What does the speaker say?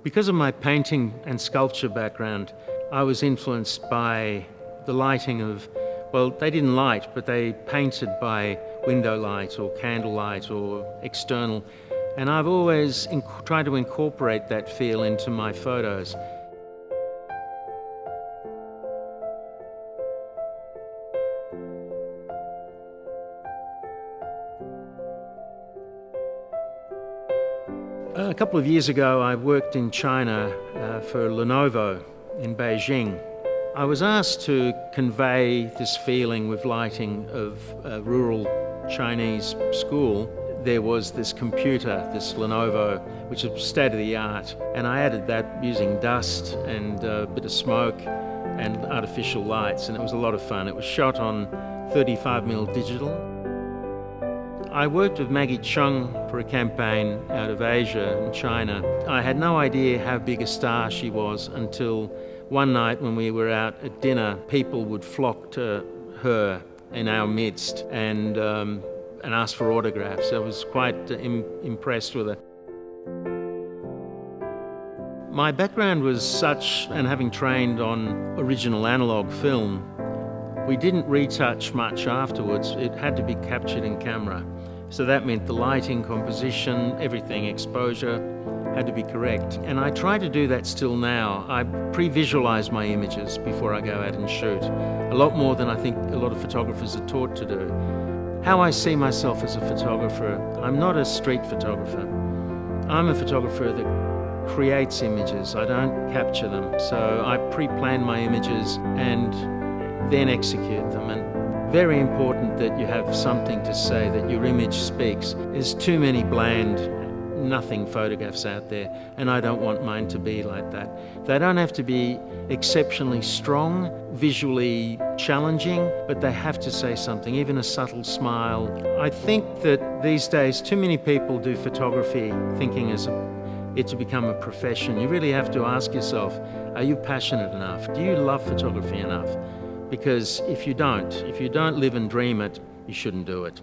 Because of my painting and sculpture background, I was influenced by the lighting of, well, they didn't light, but they painted by window light or candle light or external. And I've always tried to incorporate that feel into my photos. A couple of years ago, I worked in China for Lenovo in Beijing. I was asked to convey this feeling with lighting of a rural Chinese school. There was this computer, this Lenovo, which was state-of-the-art, and I added that using dust and a bit of smoke and artificial lights, and it was a lot of fun. It was shot on 35mm digital. I worked with Maggie Chung for a campaign out of Asia and China. I had no idea how big a star she was until one night when we were out at dinner, people would flock to her in our midst and ask for autographs. I was quite impressed with her. My background was such, and having trained on original analog film, we didn't retouch much afterwards. It had to be captured in camera. So that meant the lighting, composition, everything, exposure had to be correct. And I try to do that still now. I pre-visualize my images before I go out and shoot. A lot more than I think a lot of photographers are taught to do. How I see myself as a photographer, I'm not a street photographer. I'm a photographer that creates images. I don't capture them. So I pre-plan my images and then execute them. And very important that you have something to say, that your image speaks. There's too many bland, nothing photographs out there, and I don't want mine to be like that. They don't have to be exceptionally strong, visually challenging, but they have to say something, even a subtle smile. I think that these days too many people do photography thinking it to become a profession. You really have to ask yourself, are you passionate enough? Do you love photography enough? Because if you don't live and dream it, you shouldn't do it.